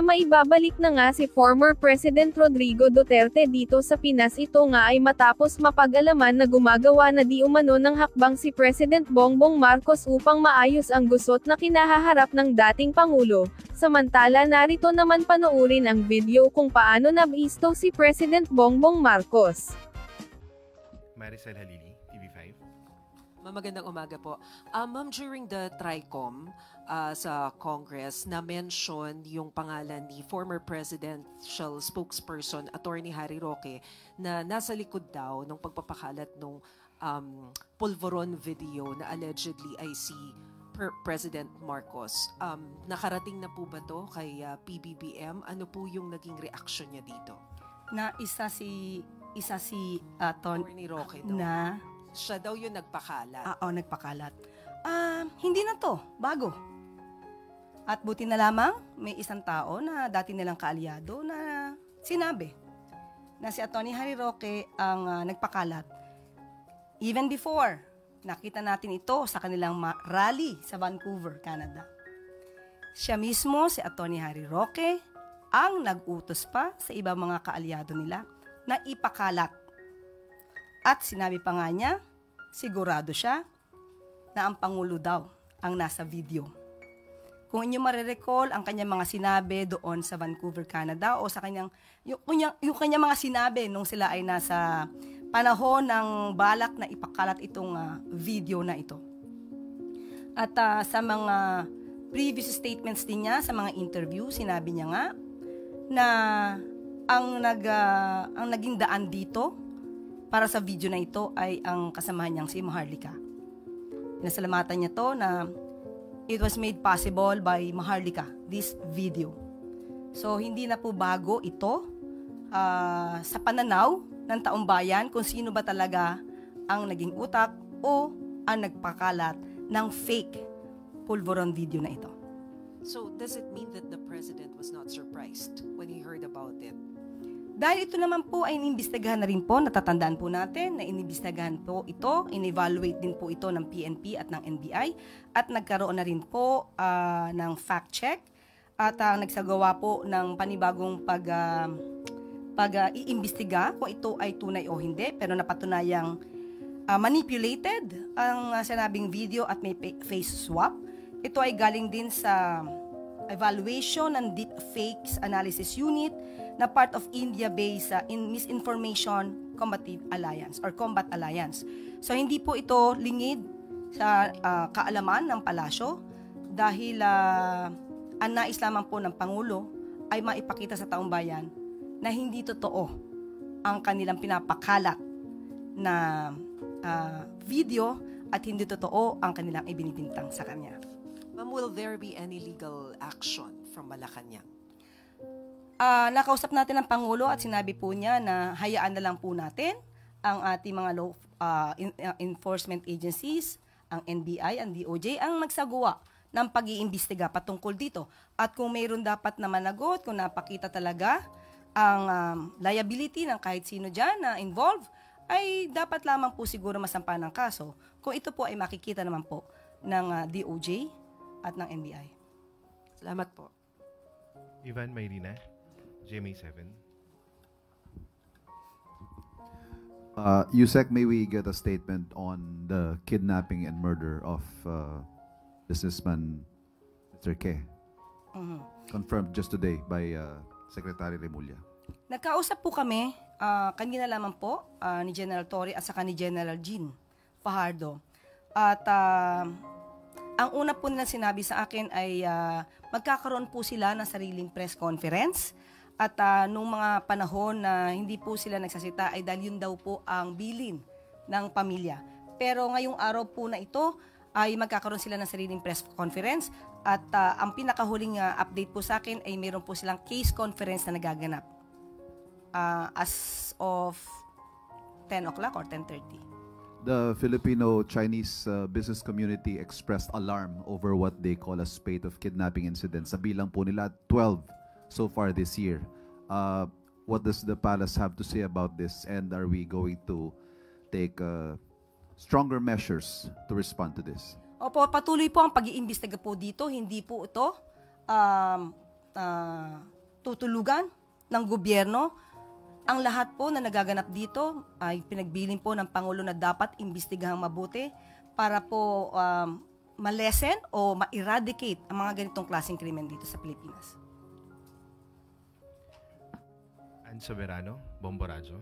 Tila maibabalik na nga si former President Rodrigo Duterte dito sa Pinas. Ito nga ay matapos mapag-alaman na gumagawa na di umano ng hakbang si President Bongbong Marcos upang maayos ang gusot na kinahaharap ng dating Pangulo. Samantala narito naman panoorin ang video kung paano nabisto si President Bongbong Marcos. Maricel Halili, TV5. Magandang umaga po. Ma'am, during the TRICOM sa Congress, na-mention yung pangalan ni former presidential spokesperson, Attorney Harry Roque, na nasa likod daw ng pagpapakalat ng pulveron video na allegedly ay si President Marcos. Nakarating na po ba to kay PBBM? Ano po yung naging reaction niya dito? Na isa si Attorney Roque daw. na Siya daw yung nagpakalat. nagpakalat. Hindi na to, bago. At buti na lamang, may isang tao na dati nilang kaalyado na sinabi na si Atty. Harry Roque ang nagpakalat. Even before, nakita natin ito sa kanilang rally sa Vancouver, Canada. Siya mismo, si Atty. Harry Roque, ang nag-utos pa sa ibang mga kaalyado nila na ipakalat. At sinabi pa nga niya, sigurado siya na ang Pangulo daw ang nasa video. Kung inyo marirecall ang kanyang mga sinabi doon sa Vancouver, Canada, o sa yung kanyang mga sinabi nung sila ay nasa panahon ng balak na ipakalat itong video na ito. At sa mga previous statements din niya, sa mga interview, sinabi niya nga na ang naging daan dito para sa video na ito ay ang kasamahan niyang si Maharlika. Pinasalamatan niya to na it was made possible by Maharlika, this video. So, hindi na po bago ito sa pananaw ng taong bayan kung sino ba talaga ang naging utak o ang nagpakalat ng fake pulveron video na ito. So, does it mean that the President was not surprised when he heard about it? Dahil ito naman po ay inimbestigahan na rin po, natatandaan po natin na inimbestigahan po ito, in-evaluate din po ito ng PNP at ng NBI, at nagkaroon na rin po ng fact check at nagsagawa po ng panibagong pag-iimbestiga kung ito ay tunay o hindi, pero napatunayang manipulated ang sinabing video at may face swap. Ito ay galing din sa evaluation ng Deepfakes Analysis Unit na part of India-based Misinformation Combative Alliance or Combat Alliance. So hindi po ito lingid sa kaalaman ng palasyo dahil ang nais lamang po ng Pangulo ay maipakita sa taong bayan na hindi totoo ang kanilang pinapakalat na video at hindi totoo ang kanilang ibinibintang sa kanya. Ma'am, will there be any legal action from Malacanang? Nakausap natin ang Pangulo at sinabi po niya na hayaan na lang po natin ang ating mga law enforcement agencies, ang NBI, ang DOJ, ang magsagawa ng pag-iimbestiga patungkol dito. At kung mayroon dapat na managot, kung napakita talaga ang liability ng kahit sino dyan na involved, ay dapat lamang po siguro masampa ng kaso kung ito po ay makikita naman po ng DOJ at ng NBI. Salamat po. Ivan Mayrina, GMA7. Yusek, may we get a statement on the kidnapping and murder of businessman Mr. Ke? Confirmed just today by Secretary Remulla. Nagkausap po kami, kanina lamang po, ni General Torre at saka ni General Jean Fajardo. At ang una po nila sinabi sa akin ay magkakaroon po sila ng sariling press conference. At nung mga panahon na hindi po sila nagsasita ay dahil yun daw po ang bilin ng pamilya. Pero ngayong araw po na ito ay magkakaroon sila ng sariling press conference. At ang pinakahuling update po sa akin ay meron po silang case conference na nagaganap as of 10 o'clock or 10:30. The Filipino-Chinese business community expressed alarm over what they call a spate of kidnapping incidents. Sa bilang po nila, 12 so far this year. What does the palace have to say about this, and are we going to take stronger measures to respond to this? Opo, patuloy po ang pag-iimbestiga po dito. Hindi po ito tutulugan ng gobyerno. Ang lahat po na nagaganap dito ay pinagbilin po ng Pangulo na dapat imbestigahang mabuti para po ma-lessen o ma-eradicate ang mga ganitong klaseng krimen dito sa Pilipinas. Ann Soberano, Bomborazo.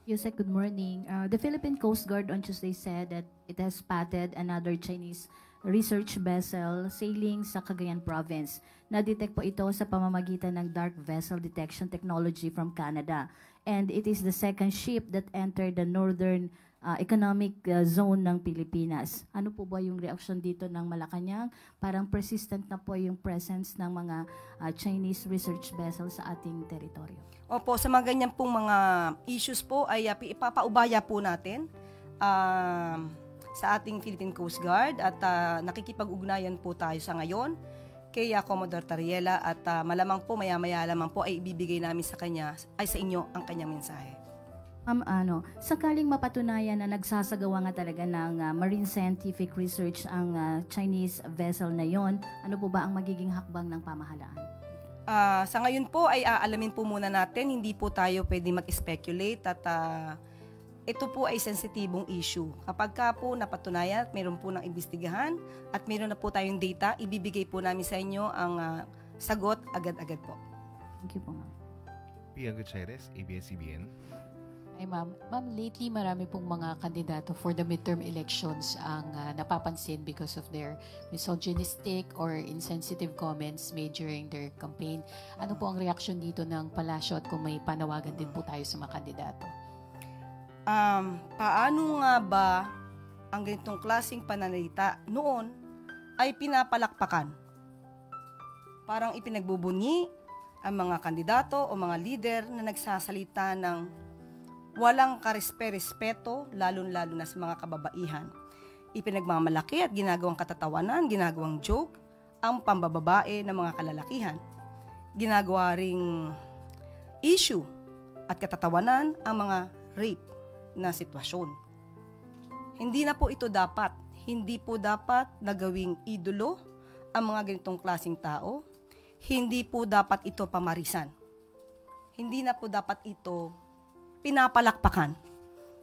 Yusek, good morning. The Philippine Coast Guard on Tuesday said that it has spotted another Chinese research vessel sailing sa Cagayan Province. Na-detect po ito sa pamamagitan ng dark vessel detection technology from Canada. And it is the second ship that entered the northern economic zone ng Pilipinas. Ano po ba yung reaction dito ng Malacanang? Parang persistent na po yung presence ng mga Chinese research vessel sa ating teritoryo. Opo, sa mga ganyan pong mga issues po ay ipapaubaya po natin sa ating Philippine Coast Guard at nakikipag-ugnayan po tayo sa ngayon kay Commodore Tariela at malamang po maya-maya lamang po ay ibibigay namin sa kanya ay sa inyo ang kanyang mensahe. Sakaling mapatunayan na nagsasagawa nga talaga ng marine scientific research ang Chinese vessel na yon, ano po ba ang magiging hakbang ng pamahalaan? Sa ngayon po ay aalamin po muna natin, hindi po tayo pwede mag-speculate at ito po ay sensitibong issue. Kapag ka po napatunayan at mayroon po ng imbestigahan at mayroon na po tayong data, ibibigay po namin sa inyo ang sagot agad-agad po. Thank you po, ma'am. Pia Gutierrez, ABS-CBN. Ay ma'am, lately marami pong mga kandidato for the midterm elections ang napapansin because of their misogynistic or insensitive comments made during their campaign. Ano po ang reaksyon dito ng Palasyo at kung may panawagan din po tayo sa mga kandidato? Paano nga ba ang ganitong klaseng pananalita noon ay pinapalakpakan? Parang ipinagbubunyi ang mga kandidato o mga leader na nagsasalita ng walang karespe-respeto, lalo-lalo na sa mga kababaihan. Ipinagmamalaki at ginagawang katatawanan, ginagawang joke, ang pambababae ng mga kalalakihan. Ginagawa ring issue at katatawanan ang mga rape na sitwasyon. Hindi na po ito dapat. Hindi po dapat nagawing idolo ang mga ganitong klaseng tao. Hindi po dapat ito pamarisan. Hindi na po dapat ito pinapalakpakan.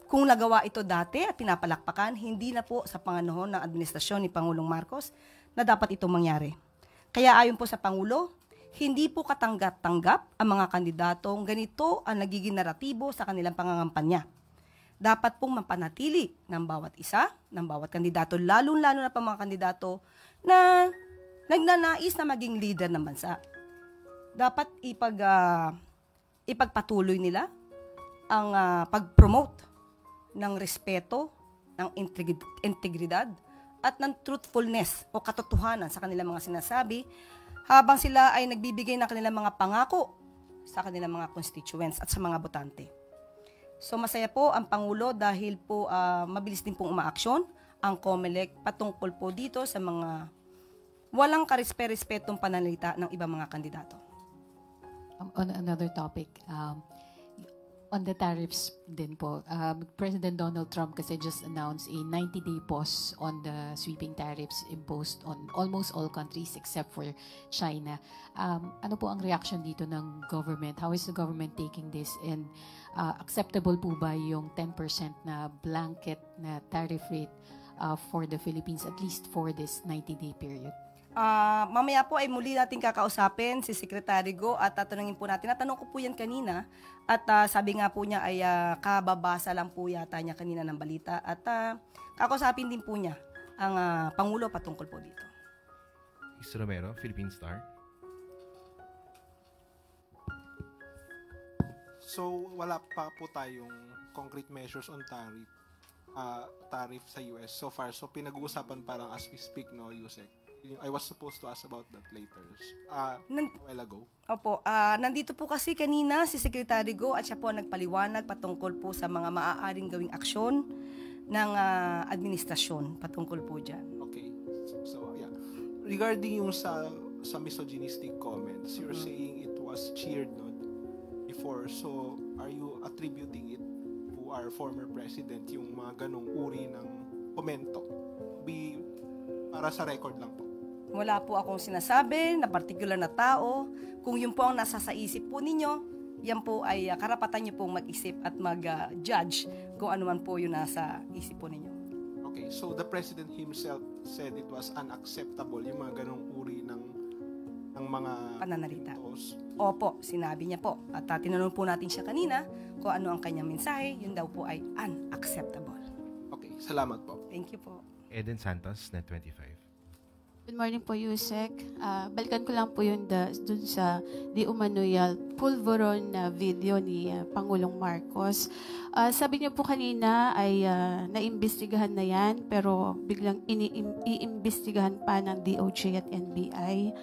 Kung nagawa ito dati at pinapalakpakan, hindi na po sa panganahon ng administrasyon ni Pangulong Marcos na dapat ito mangyari. Kaya ayon po sa Pangulo, hindi po katanggap-tanggap ang mga kandidatong ganito ang nagiging naratibo sa kanilang pangangampanya. Dapat pong mapanatili ng bawat isa, ng bawat kandidato, lalo-lalo na pa mga kandidato na nagnanais na maging leader ng bansa. Dapat ipagpatuloy nila ang pag-promote ng respeto, ng integridad, at ng truthfulness o katotohanan sa kanilang mga sinasabi habang sila ay nagbibigay ng kanilang mga pangako sa kanilang mga constituents at sa mga botante. So masaya po ang Pangulo dahil po mabilis din pong umaaksyon ang COMELEC patungkol po dito sa mga walang karespe-respetong pananalita ng ibang mga kandidato. On another topic, on the tariffs din po, President Donald Trump kasi just announced a 90-day pause on the sweeping tariffs imposed on almost all countries except for China. Ano po ang reaction dito ng government? How is the government taking this? And acceptable po ba yung 10% na blanket na tariff rate for the Philippines at least for this 90-day period? Mamaya po ay muli natin kakausapin si Secretary Go at tatanungin po natin. Natanong ko po yan kanina at sabi nga po niya ay kababasa lang po yata niya kanina ng balita at kakausapin din po niya ang Pangulo patungkol po dito. Is Romero, Philippine Star. So wala pa po tayong concrete measures on tariff sa US so far. So pinag-uusapan parang as we speak, no, Yusek? I was supposed to ask about that later. A while ago. Opo, nandito po kasi kanina si Secretary Go at siya po nagpaliwanag patungkol po sa mga maaaring gawing aksyon ng administrasyon patungkol po dyan. Okay. So yeah. Regarding yung sa misogynistic comments, you're saying it was cheered no, before. So are you attributing it to our former president, yung mga ganong uri ng komento? Para sa record lang po. Wala po akong sinasabi na particular na tao. Kung yun po ang nasa sa isip po ninyo, yan po ay karapatan niyo pong mag-isip at mag-judge kung ano man po yung nasa isip po ninyo. Okay, so the President himself said it was unacceptable, yung mga ganong uri ng mga Pananalita. posts. Opo, sinabi niya po. At tinanong po natin siya kanina kung ano ang kanyang mensahe, yun daw po ay unacceptable. Okay, salamat po. Thank you po. Eden Santos, Net 25. Good morning po, Yusek. Balikan ko lang po yun dun sa di umano'y pulveron na video ni Pangulong Marcos. Sabi niyo po kanina ay naimbestigahan na yan, pero biglang iimbestigahan pa ng DOJ at NBI.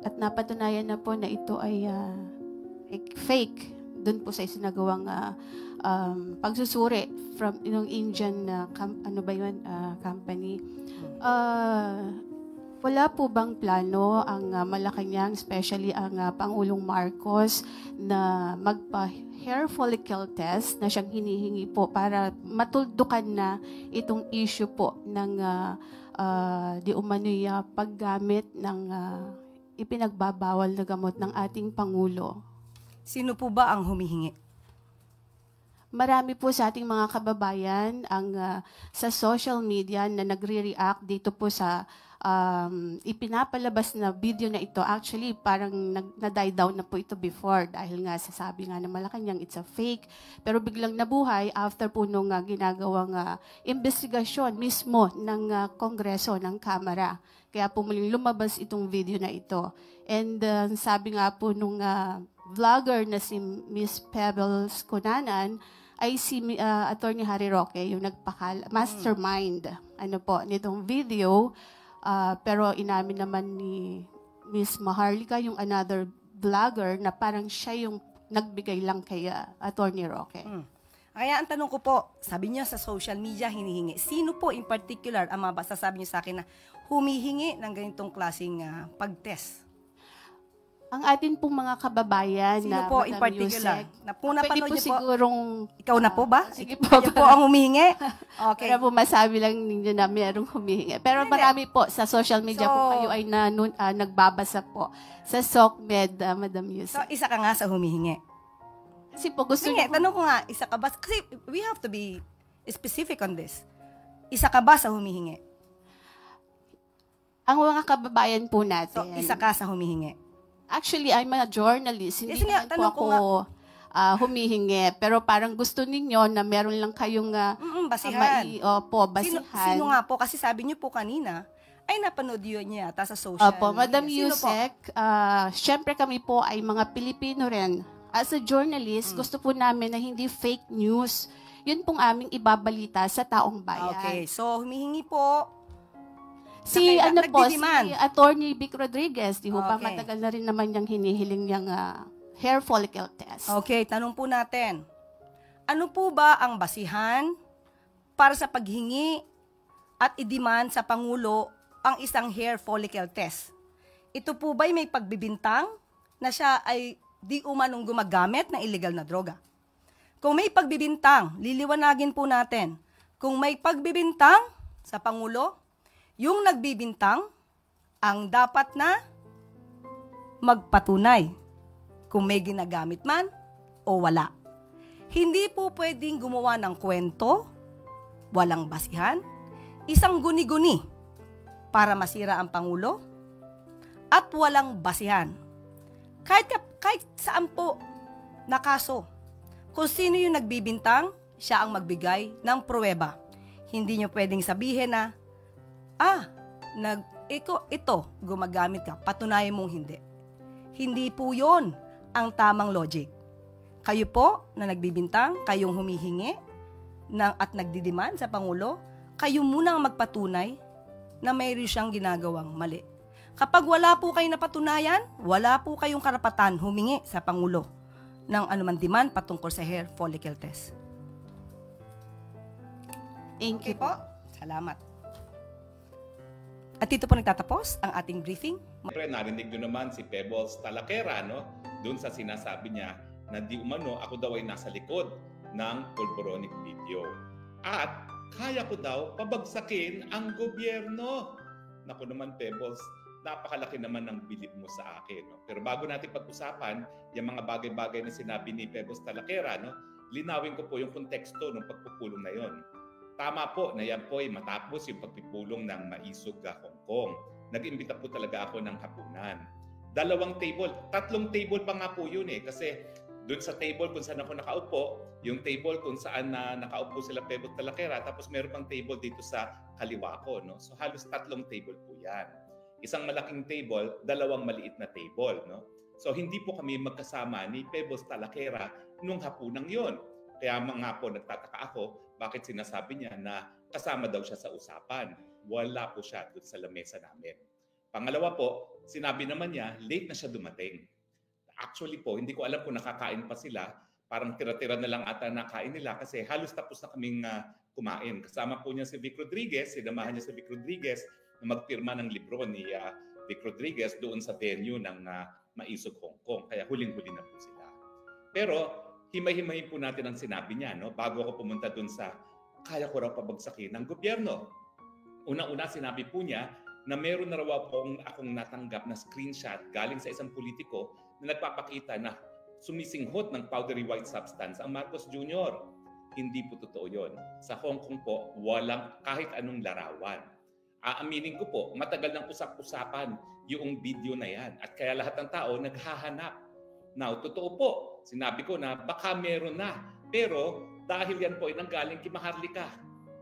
At napatunayan na po na ito ay fake dun po sa isinagawang pagsusuri from yung Indian company. Wala po bang plano ang Malacanang, especially ang Pangulong Marcos, na magpa-hair follicle test na siyang hinihingi po para matuldukan na itong issue po ng di umano'y paggamit ng ipinagbabawal na gamot ng ating Pangulo? Sino po ba ang humihingi? Marami po sa ating mga kababayan ang sa social media na nagre-react dito po sa ipinapalabas na video na ito. Actually, parang na-die down na po ito before dahil nga sasabi nga na Malacanang it's a fake. Pero biglang nabuhay after po nung ginagawang investigasyon mismo ng Kongreso, ng Kamara. Kaya po muling lumabas itong video na ito. And sabi nga po nung vlogger na si Miss Pebbles Cunanan, ay si Attorney Harry Roque, yung mastermind nitong video. Pero inamin naman ni Miss Maharlika, yung another vlogger, na parang siya yung nagbigay lang kay Attorney Roque. Kaya ang tanong ko po, sabi niyo sa social media hinihingi. Sino po in particular ang masasabi niyo sa akin na humihingi ng ganitong klaseng pag-test? Ang atin pong mga kababayan Sino na po Madam in particular? Yusek, Na po napanood pwede po niyo po. sigurong Ikaw na po ba? Sige po. Kayo po ang humihingi? Okay. Para po masabi lang ninyo na mayroong humihingi. Pero marami po sa social media So, kung kayo ay nagbabasa po sa SOCMED, Madam So, Yusek. isa ka nga sa humihingi. Kasi po gusto Sige, niyo tanong ko nga, isa ka ba? Kasi we have to be specific on this. Isa ka ba sa humihingi? ang mga kababayan po So, natin. isa ka sa humihingi. Actually, I'm a journalist. Hindi Yes, nga, naman po tanong ako ko humihingi. Pero parang gusto ninyo na meron lang kayong Basihan. basihan. Sino nga po? Kasi sabi niyo po kanina, ay napanood yun niya yata sa social Opo, Madam media. Sino po? Yusek, syempre kami po ay mga Pilipino rin. As a journalist, gusto po namin na hindi fake news. Yun pong aming ibabalita sa taong bayan. Okay, so humihingi po. Si nagdidiman. si Attorney Vic Rodriguez, di ho ba Okay. matagal na rin naman niyang hinihiling niyang hair follicle test. Okay, tanong po natin. Ano po ba ang basihan para sa paghingi at i-demand sa Pangulo ang isang hair follicle test? Ito po ba'y may pagbibintang na siya ay di umanong gumagamit ng illegal na droga? Kung may pagbibintang, liliwanagin po natin. Kung may pagbibintang sa Pangulo, yung nagbibintang ang dapat na magpatunay kung may ginagamit man o wala. Hindi po pwedeng gumawa ng kwento, walang basihan, isang guni-guni para masira ang Pangulo, at walang basihan. Kahit saan po na kaso, kung sino yung nagbibintang, siya ang magbigay ng pruweba. Hindi nyo pwedeng sabihin na, ito, gumagamit ka, patunayan mong hindi. Hindi po yon ang tamang logic. Kayo po na nagbibintang, kayong humihingi at nagdidiman sa Pangulo, kayo muna ang magpatunay na mayroon siyang ginagawang mali. Kapag wala po kayong napatunayan, wala po kayong karapatan humingi sa Pangulo ng anuman demand patungkol sa hair follicle test. Thank Okay you po. Salamat. At dito po nagtatapos ang ating briefing. Siyempre, narinig nyo naman si Pebbles Talaquera, no? Doon sa sinasabi niya na di umano ako daw ay nasa likod ng pulboronic video. At kaya ko daw pabagsakin ang gobyerno. naku naman Pebbles, napakalaki naman ng bilib mo sa akin. No? Pero bago natin pag-usapan yung mga bagay-bagay na sinabi ni Pebbles Talakera, no? Linawin ko po yung konteksto ng pagpupulong na yon. Tama po na yan po ay matapos yung pagpupulong ng Maisog Hong Kong. Nag-imbita po talaga ako ng hapunan. 2 table, 3 table pa nga po yun kasi doon sa table kung saan ako nakaupo, yung table kung saan nakaupo sila Pebbles Talakera, tapos meron pang table dito sa kaliwa ko. No? So halos 3 table po yan. Isang malaking table, 2 maliit na table. No? So hindi po kami magkasama ni Pebbles Talakera nung hapunang yon. Kaya mga po nagtataka ako bakit sinasabi niya na kasama daw siya sa usapan. Wala po siya doon sa lamesa namin. Pangalawa po, sinabi naman niya late na siya dumating. Actually po, hindi ko alam kung nakakain pa sila. Parang tira-tira na lang ata nakain nila kasi halos tapos na kaming kumain. Kasama po niya si Vic Rodriguez, sinamahan niya si Vic Rodriguez na magpirma ng libro ni Vic Rodriguez doon sa venue ng Maisog Hong Kong. Kaya huling-huli na po sila. Pero himay-himayin po natin ang sinabi niya bago ako pumunta doon sa kaya ko raw pabagsakin ng gobyerno. Una-una sinabi po niya na meron na raw akong natanggap na screenshot galing sa isang politiko na nagpapakita na sumisinghot ng powdery white substance ang Marcos Jr. Hindi po totoo yon. Sa Hong Kong po, walang kahit anong larawan. Aaminin ko po, matagal nang usap-usapan yung video na yan. At kaya lahat ng tao naghahanap. Now, totoo po, sinabi ko na baka meron na. Pero dahil yan po ay nanggaling kay Maharlika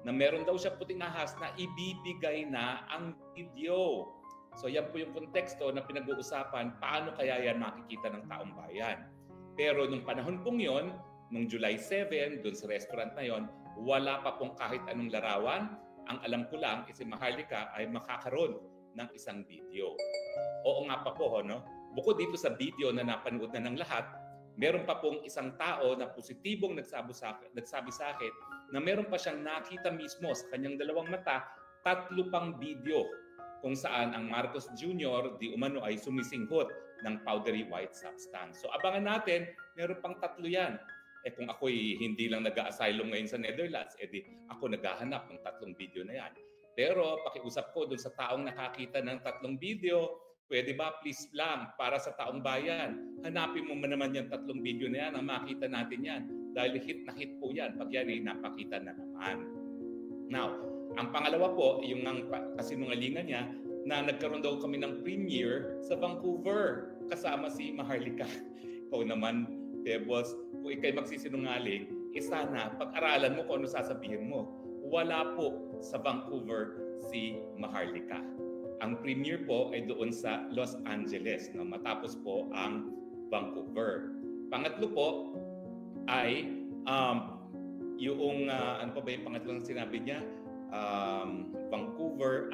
na meron daw siya puting ahas na ibibigay na ang video. So yan po yung konteksto na pinag-uusapan, paano kaya yan makikita ng taong bayan. Pero nung panahon pong yon, nung July 7, dun sa restaurant na yon, wala pa pong kahit anong larawan. Ang alam ko lang, si Maharlika ay makakaroon ng isang video. Oo nga pa po, no? Bukod dito sa video na napanood na ng lahat, meron pa pong isang tao na positibong nagsabi sa akin na meron pa siyang nakita mismo sa kanyang 2 mata, 3 pang video kung saan ang Marcos Jr. di umano ay sumisinghot ng powdery white substance. So abangan natin, meron pang 3 yan. Kung ako'y hindi lang nag-a-asylum ngayon sa Netherlands, di ako naghahanap ng 3 video na yan. Pero pakiusap ko dun sa taong nakakita ng 3 video, pwede ba please lang para sa taong bayan, hanapin mo naman yung 3 video na yan, ang makita natin yan. Dahil hit na hit po yan pag yan ay napakita na naman. Now, ang pangalawa po, yung kasinungalingan niya, na nagkaroon daw kami ng premiere sa Vancouver kasama si Maharlika. Ikaw naman, Pebbles, kung ikay magsisinungaling, sana pag-aralan mo kung ano sasabihin mo. Wala po sa Vancouver si Maharlika. Ang premiere po ay doon sa Los Angeles, no? Matapos po ang Vancouver. Pangatlo po ay yung ano pa ba yung pangatlong sinabi niya? Vancouver.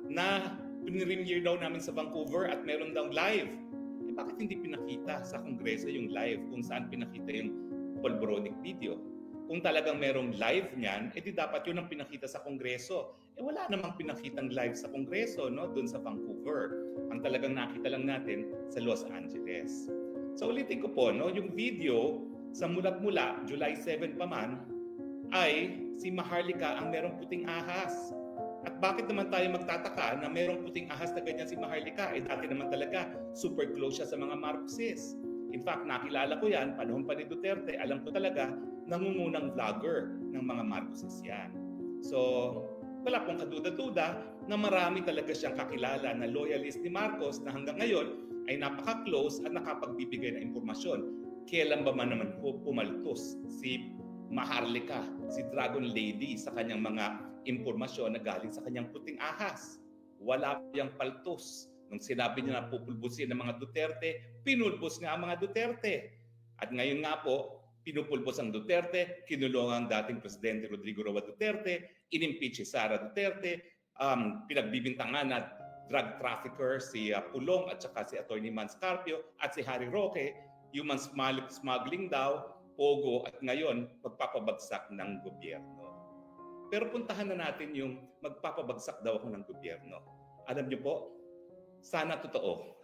Na premiere daw namin sa Vancouver at meron daw live. Bakit hindi pinakita sa Kongreso yung live kung saan pinakita yung polboronic video? Kung talagang merong live niyan, di dapat yun ang pinakita sa Kongreso. Wala namang pinakitang live sa Kongreso, no? Doon sa Vancouver. Ang talagang nakita lang natin sa Los Angeles. So ulitin ko po, no? Yung video sa mulat-mula, July 7 pa man, ay si Maharlika ang merong puting ahas. At bakit naman tayo magtataka na merong puting ahas na ganyan si Maharlika? Dati naman talaga, super close siya sa mga Marcoses. In fact, nakilala ko yan, panahon pa ni Duterte, alam ko talaga, nangungunang vlogger ng mga Marcoses yan. So, wala pong kaduda-duda na marami talaga siyang kakilala na loyalist ni Marcos na hanggang ngayon ay napaka-close at nakapagbibigay ng impormasyon. Kailan ba man naman pumaltos si Maharlika, si Dragon Lady sa kanyang mga impormasyon na galing sa kanyang puting ahas? Wala piyang paltos. Nung sinabi niya na pupulbusin ng mga Duterte, pinulbos nga ang mga Duterte. At ngayon nga po, pinupulbos ang Duterte, kinulong ang dating Presidente Rodrigo Roa Duterte, inimpeach si Sara Duterte, pinagbibintangan na drug trafficker si Pulong at saka si Atty. Mans Carpio at si Harry Roque, human smuggling daw, pogo at ngayon pagpapabagsak ng gobyerno. Pero puntahan na natin yung magpapabagsak daw ako ng gobyerno. Alam niyo po, sana totoo.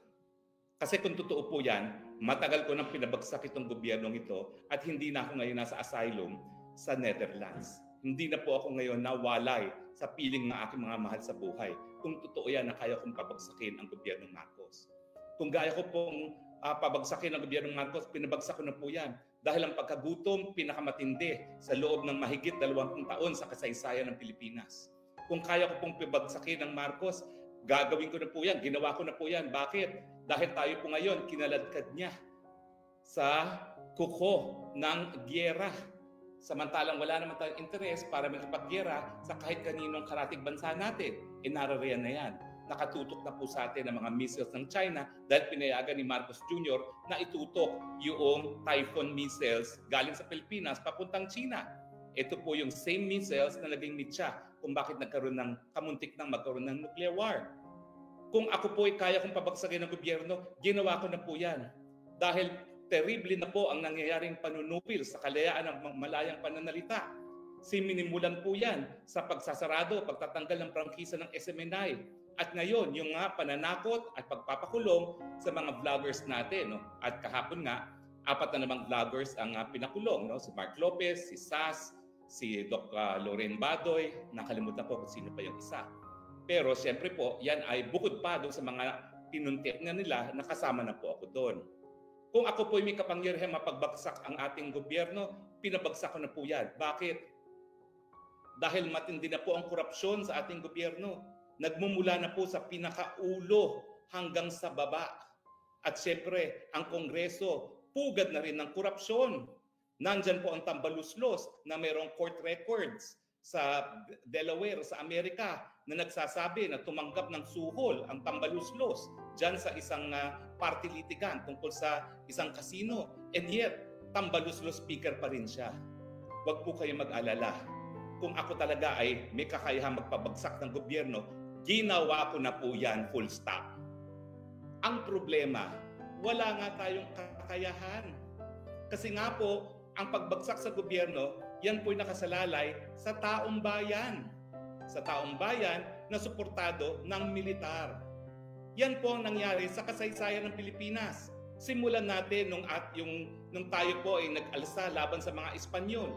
Kasi kung totoo po yan, matagal ko nang pinabagsak itong gobyernong ito at hindi na ako ngayon nasa asylum sa Netherlands. Hindi na po ako ngayon nawalay sa piling ng aking mga mahal sa buhay. kung totoo yan na kaya kong pabagsakin ang gobyernong Marcos. Kung gaya ko pong pabagsakin ang gobyernong Marcos, pinabagsak ko na po yan. Dahil ang pagkagutom, pinakamatindi sa loob ng mahigit 20 taon sa kasaysayan ng Pilipinas. Kung kaya ko pong pabagsakin ang Marcos, gagawin ko na po yan, ginawa ko na po yan. Bakit? Dahil tayo po ngayon, kinaladkad niya sa kuko ng giyera. Samantalang wala naman tayong interes para makipaggyera sa kahit kaninong karatig bansa natin. Nararayan na yan. Nakatutok na po sa atin ang mga missiles ng China dahil pinayagan ni Marcos Jr. na itutok yung Typhoon missiles galing sa Pilipinas papuntang China. Ito po yung same missiles na naging mitya kung bakit nagkaroon ng kamuntik ng magkaroon ng nuclear war. Kung ako po ay kaya kong pabagsakin ng gobyerno, ginawa ko na po yan. Dahil terrible na po ang nangyayaring panunupil sa kalayaan ng malayang pananalita. Sinimulan po yan sa pagsasarado, pagtatanggal ng prangkisa ng SMNI. At ngayon, yung pananakot at pagpapakulong sa mga vloggers natin. No? At kahapon nga, 4 na namang vloggers ang pinakulong. No? Si Mark Lopez, si Sas, si Doc Loren Badoy, nakalimutan po kung sino pa yung isa. Pero siyempre po, yan ay bukod pa doon sa mga tinuntik na nila, nakasama na po ako doon. Kung ako po may kapangyarihan mapagbagsak ang ating gobyerno, pinabagsak ko na po yan. Bakit? Dahil matindi na po ang korupsyon sa ating gobyerno. Nagmumula na po sa pinakaulo hanggang sa baba. At siyempre, ang Kongreso, pugad na rin ng korupsyon. Nandyan po ang tambaluslos na mayroong court records sa Delaware, sa Amerika, na nagsasabi na tumanggap ng suhol ang tambaluslos dyan sa isang party litigan tungkol sa isang casino. And yet, tambaluslos speaker pa rin siya. Huwag po kayo mag-alala. Kung ako talaga ay may kakayahang magpabagsak ng gobyerno, ginawa ko na po yan, full stop. Ang problema, wala nga tayong kakayahan. Kasi nga po, ang pagbagsak sa gobyerno, yan po'y nakasalalay sa taong bayan. Sa taong bayan na suportado ng militar. Yan po ang nangyari sa kasaysayan ng Pilipinas. Simulan natin nung tayo po ay nag-alsa laban sa mga Espanyol.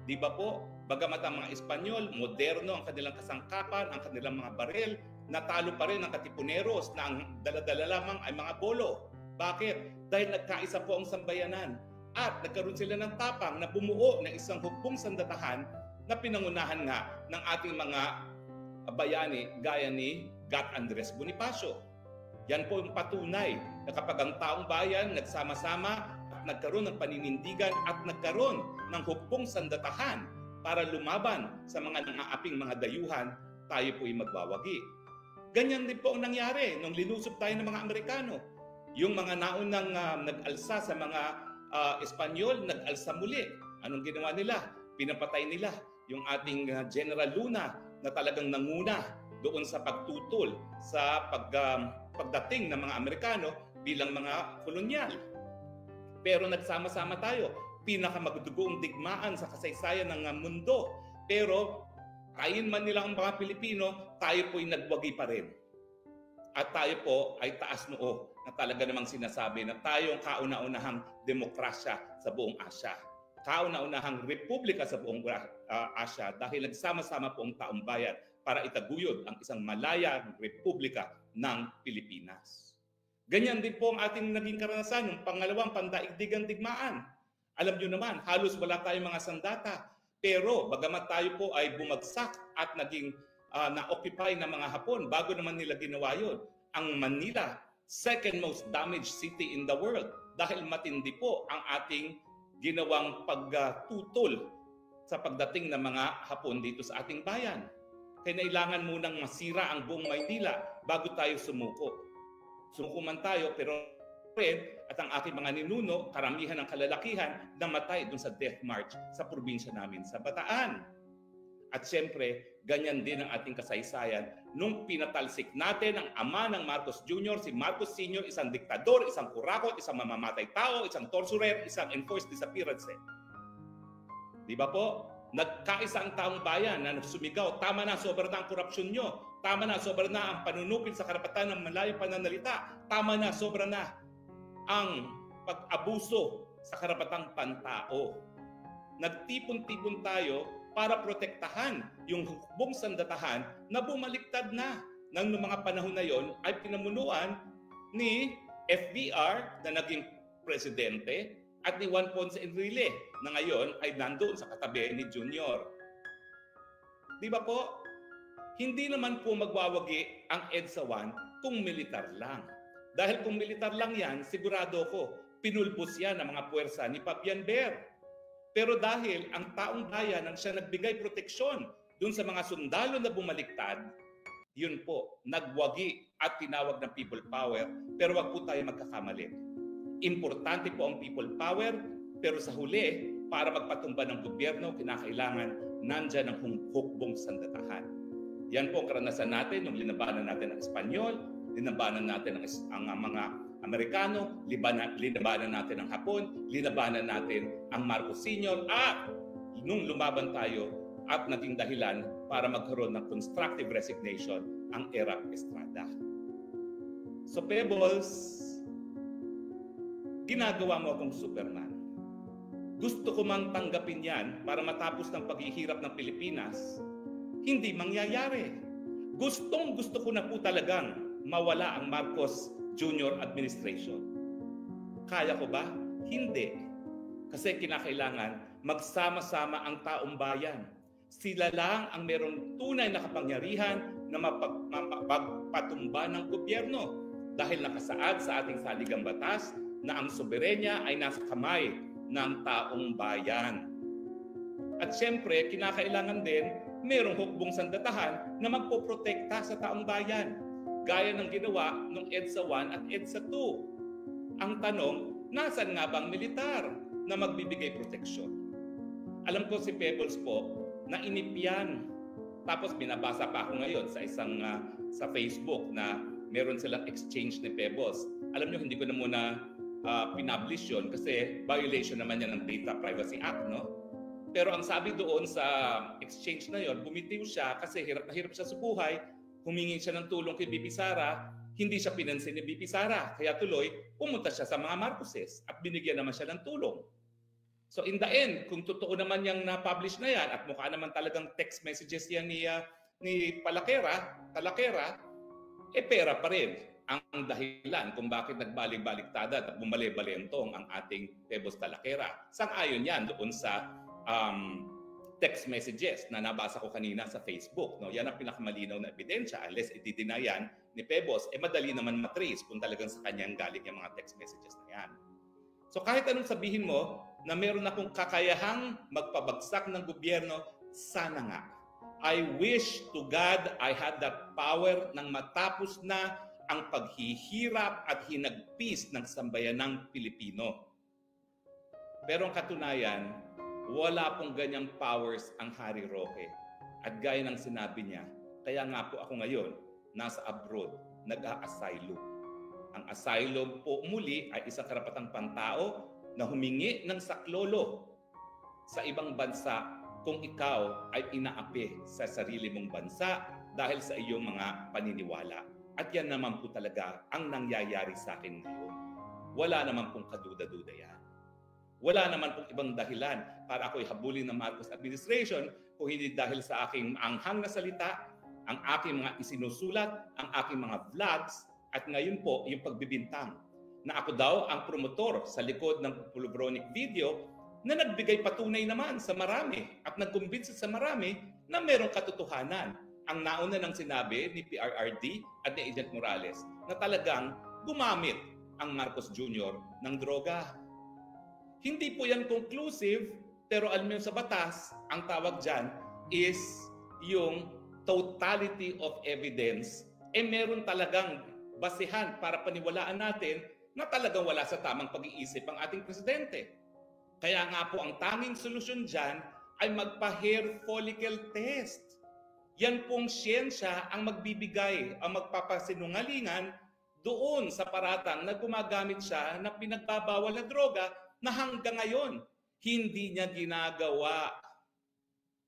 Di ba po? Bagamat ang mga Espanyol, moderno ang kanilang kasangkapan, ang kanilang mga baril, natalo pa rin ang Katipuneros na ang dala-dala lamang ay mga bolo. Bakit? Dahil nagkaisa po ang sambayanan. At nagkaroon sila ng tapang na bumuo ng isang hukbong sandatahan na pinangunahan nga ng ating mga bayani gaya ni Gat Andres Bonifacio. Yan po yung patunay na kapag ang taong bayan nagsama-sama at nagkaroon ng paninindigan at nagkaroon ng hukbong sandatahan para lumaban sa mga nangaaping mga dayuhan, tayo po'y magwawagi. Ganyan din po ang nangyari nung linusob tayo ng mga Amerikano. Yung mga naunang nag-alsa sa mga Espanyol, nag-alsa muli. Anong ginawa nila? Pinapatay nila yung ating General Luna na talagang nanguna doon sa pagtutol sa pagdating ng mga Amerikano bilang mga kolonyal. Pero nagsama-sama tayo. Pinakamagdugong digmaan sa kasaysayan ng mundo. Pero kain man nila ang mga Pilipino, tayo po'y nagwagi pa rin. At tayo po ay taas noo na talaga namang sinasabi na tayong kauna-unahang demokrasya sa buong Asya. Kauna-unahang republika sa buong Asya dahil nagsama-sama po ang taong bayan para itaguyod ang isang malayang republika ng Pilipinas. Ganyan din po ang ating naging karanasan ng pangalawang pandaigdigang digmaan. Alam nyo naman, halos wala tayong mga sandata. Pero bagamat tayo po ay bumagsak at naging na-occupy ng mga Hapon bago naman nila ginawa yun, ang Manila, second most damaged city in the world dahil matindi po ang ating ginawang pagtutol sa pagdating ng mga Hapon dito sa ating bayan. Kailangan munang masira ang buong Maynila bago tayo sumuko. Sumuko man tayo pero at ang aking mga ninuno, karamihan ng kalalakihan, namatay dun sa death march sa probinsya namin sa Bataan. At siyempre, ganyan din ang ating kasaysayan nung pinatalsik natin ang ama ng Marcos Jr., si Marcos Sr., isang diktador, isang kurakot, isang mamamatay tao, isang torturer, isang enforced disappearance. Di ba po? Nagkaisa ang taong bayan na sumigaw, tama na, sobra na ang korupsyon nyo. Tama na, sobra na ang panunupil sa karapatan ng malayang pananalita. Tama na, sobra na ang pag-abuso sa karapatang pantao. Nagtipon-tipon tayo para protektahan yung hukbong sandatahan na bumaliktad na ng mga panahon na yon ay pinamunuan ni FBR na naging presidente at ni Juan Ponce Enrile na ngayon ay nandoon sa katabi ni Junior. Di ba po? Hindi naman po magwawagi ang EDSA 1 kung militar lang. Dahil kung militar lang yan, sigurado ko, pinulbos yan ng mga puwersa ni Fabian Ber. Pero dahil ang taong bayan ang siya nagbigay proteksyon dun sa mga sundalo na bumaliktad, yun po, nagwagi at tinawag ng people power, pero wag po tayo magkakamali. Importante po ang people power, pero sa huli, para magpatumba ng gobyerno, kinakailangan nandyan ang hukbong sandatahan. Yan po ang karanasan natin nung linabanan natin ang Espanyol, linabanan natin ang mga Amerikano, linabanan natin ang Hapon, linabanan natin ang Marcos Sr. At nung lumaban tayo at naging dahilan para magkaroon ng constructive resignation ang era Estrada. So Pebbles, ginagawa mo akong Superman. Gusto ko mang tanggapin yan para matapos ng paghihirap ng Pilipinas, hindi mangyayari. Gusto ko na po talagang mawala ang Marcos Junior administration. Kaya ko ba? Hindi. Kasi kinakailangan magsama-sama ang taong bayan. Sila lang ang merong tunay na kapangyarihan na mapagpatumba ng gobyerno dahil nakasaad sa ating saligang batas na ang soberenya ay nasa kamay ng taong bayan. At siyempre, kinakailangan din merong hukbong sandatahan na magpoprotekta sa taong bayan. Gaya ng ginawa ng EDSA 1 at EDSA 2. Ang tanong, nasan nga bang militar na magbibigay proteksyon? Alam ko si Pebbles po, na inipyan. Tapos binabasa pa ako ngayon sa isang sa Facebook na meron silang exchange ni Pebbles. Alam nyo, hindi ko na muna pinublish yun kasi violation naman yan ng Data Privacy Act, no? Pero ang sabi doon sa exchange na yon, bumitiw siya kasi hirap na hirap siya sa buhay. Humingi siya ng tulong kay BP Sara, hindi siya pinansin ni BP Sara. Kaya tuloy, pumunta siya sa mga Marcoses at binigyan naman siya ng tulong. So in the end, kung totoo naman yung na-publish na yan at mukha naman talagang text messages yan ni Talakera, pera pa rin ang dahilan kung bakit nagbalik-baliktada at bumali-balentong ang ating Pebbles Talakera. Sang-ayon yan doon sa text messages na nabasa ko kanina sa Facebook. No? Yan ang pinakamalinaw na ebidensya. Unless i-deny yan ni Pebbles, madali naman matrace kung talagang sa kanyang galing yung mga text messages na yan. So kahit anong sabihin mo na meron akong kakayahang magpabagsak ng gobyerno, sana nga. I wish to God I had that power nang matapos na ang paghihirap at hinagpis ng sambayanang Pilipino. Pero ang katunayan, wala pong ganyang powers ang Harry Roque. At gaya ng sinabi niya, kaya nga po ako ngayon, nasa abroad, nag-a-asylum. Ang asylum po muli ay isang karapatang pantao na humingi ng saklolo sa ibang bansa kung ikaw ay inaapi sa sarili mong bansa dahil sa iyong mga paniniwala. At yan naman po talaga ang nangyayari sa akin ngayon. Wala naman pong kaduda-duda yan. Wala naman pong ibang dahilan para ako'y habulin ng Marcos administration kung hindi dahil sa aking anghang na salita, ang aking mga isinusulat, ang aking mga vlogs, at ngayon po yung pagbibintang na ako daw ang promotor sa likod ng Pulbronic video na nagbigay patunay naman sa marami at nagkumbinsi sa marami na merong katotohanan ang nauna ng sinabi ni PRRD at ni Agent Morales na talagang gumamit ang Marcos Jr. ng droga. Hindi po yan conclusive, pero alam mo sa batas, ang tawag dyan is yung totality of evidence. Meron talagang basihan para paniwalaan natin na talagang wala sa tamang pag-iisip ang ating presidente. Kaya nga po ang tanging solusyon dyan ay magpa-hair follicle test. Yan pong siyensya ang magbibigay, ang magpapasinungalingan doon sa paratang na gumagamit siya na pinagbabawal na droga na hanggang ngayon hindi niya ginagawa.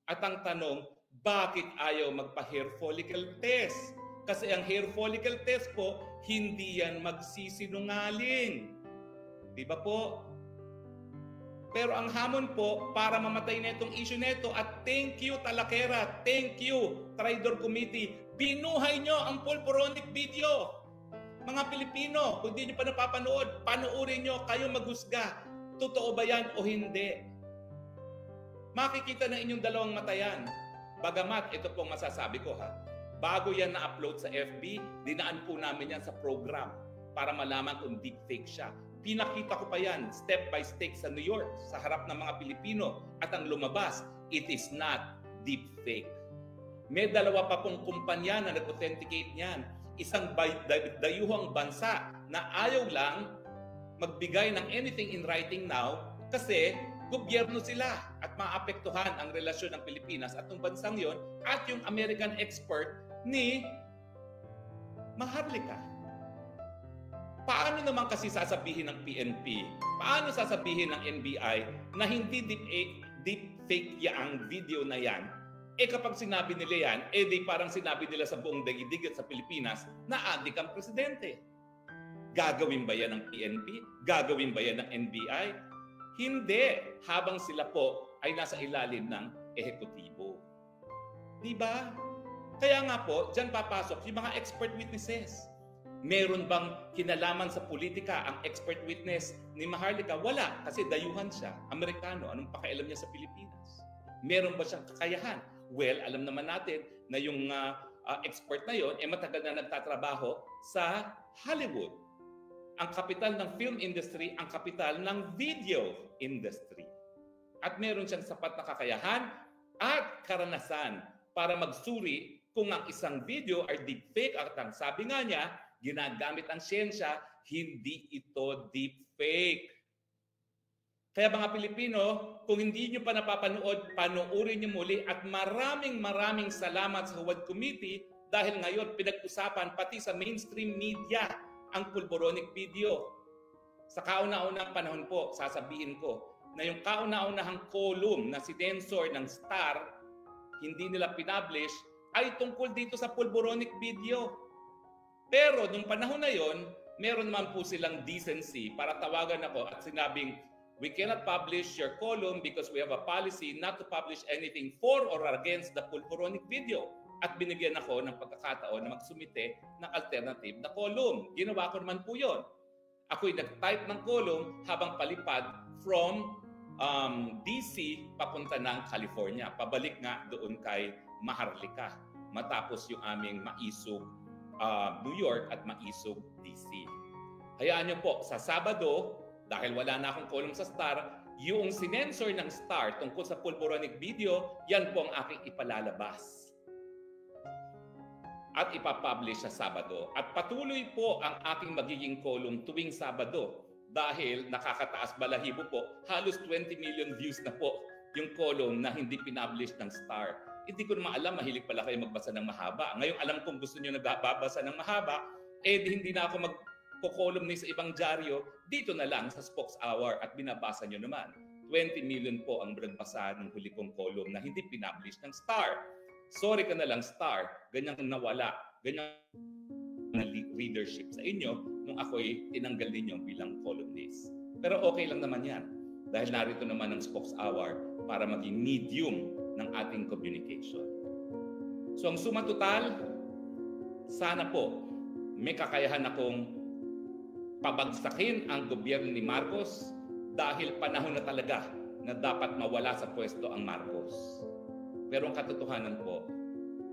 At ang tanong, bakit ayaw magpa-hair follicle test? Kasi ang hair follicle test po, hindi yan magsisinungaling. Di ba po? Pero ang hamon po, para mamatay na itong issue nito, at thank you Talakera, thank you Tridor Committee, binuhay nyo ang pulboronic video. Mga Pilipino, kung di nyo pa napapanood, panoorin nyo, kayo maghusga. Totoo ba yan o hindi? Makikita na inyong dalawang mata yan. Bagamat, ito pong masasabi ko ha, bago yan na-upload sa FB, dinaan po namin yan sa program para malaman kung deepfake siya. Pinakita ko pa yan, step by step sa New York, sa harap ng mga Pilipino, at ang lumabas, it is not deepfake. May dalawa pa pong kumpanya na nag-authenticate niyan. Isang dayuhang bansa na ayaw lang magbigay ng anything in writing now kasi gobyerno sila at maapektuhan ang relasyon ng Pilipinas at ng bansang yon at yung American expert ni Maharlika. Paano naman kasi sasabihin ng PNP, paano sasabihin ng NBI na hindi deepfake ang video na yan? Kapag sinabi nila yan, di parang sinabi nila sa buong daigdig at sa Pilipinas na adik ang presidente. Gagawin ba yan ng PNP? Gagawin ba yan ng NBI? Hindi, habang sila po ay nasa ilalim ng ehekutibo. Diba? Kaya nga po, dyan papasok yung mga expert witnesses. Meron bang kinalaman sa politika ang expert witness ni Maharlika? Wala, kasi dayuhan siya, Amerikano. Anong pakialam niya sa Pilipinas? Meron ba siyang kakayahan? Well, alam naman natin na yung expert na yon matagal na nagtatrabaho sa Hollywood. Ang kapital ng film industry, ang kapital ng video industry. At meron siyang sapat na kakayahan at karanasan para magsuri kung ang isang video ay deepfake. At ang sabi nga niya, ginagamit ang siyensya, hindi ito deepfake. Kaya mga Pilipino, kung hindi nyo pa napapanood, panoorin nyo muli at maraming salamat sa Huwad Committee dahil ngayon pinag-usapan pati sa mainstream media ang pulboronic video. Sa kauna-unang panahon po, sasabihin ko na yung kauna-unahang column na sinensor ng Star, hindi nila pinablish, ay tungkol dito sa pulboronic video. Pero nung panahon na yon, meron naman po silang decency para tawagan ako at sinabing, we cannot publish your column because we have a policy not to publish anything for or against the pulboronic video. At binigyan ako ng pagkakataon na magsumite ng alternative na column. Ginawa ko naman po yun. Ako'y nag-type ng column habang palipad from DC papunta ng California. Pabalik nga doon kay Maharlika. Matapos yung aming maisog New York at maisog DC. Hayaan niyo po, sa Sabado, dahil wala na akong column sa Star, yung sinensor ng Star tungkol sa pulboronic video, yan po ang aking ipalalabas. At ipapublish sa Sabado. At patuloy po ang aking magiging column tuwing Sabado dahil nakakataas balahibo po, halos 20 million views na po yung column na hindi pinablish ng Star. Hindi ko naman alam, mahilig pala kayo magbasa ng mahaba. Ngayon alam kong gusto nyo nagbabasa ng mahaba, hindi na ako magko-columnist sa ibang dyaryo, dito na lang sa Spokes Hour at binabasa nyo naman. 20 million po ang nagbasa ng huli kong column na hindi pinablish ng Star. Sorry ka na lang, Star. Ganyan nawala. Ganyan na readership sa inyo nung ako'y tinanggal ninyo bilang columnist. Pero okay lang naman yan. Dahil narito naman ang Spokes Hour para maging medium ng ating communication. So ang suma total, sana po may kakayahan akong pabagsakin ang gobyerno ni Marcos dahil panahon na talaga na dapat mawala sa pwesto ang Marcos. Pero ang katotohanan po,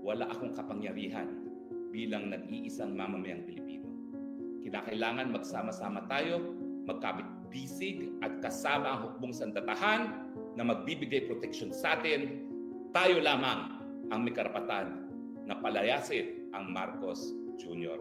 wala akong kapangyarihan bilang nag-iisang mamamayang Pilipino. Kinakailangan magsama-sama tayo, magkabit-bisig at kasama ang hukbong sandatahan na magbibigay proteksyon sa atin. Tayo lamang ang may karapatan na palayasin ang Marcos Jr.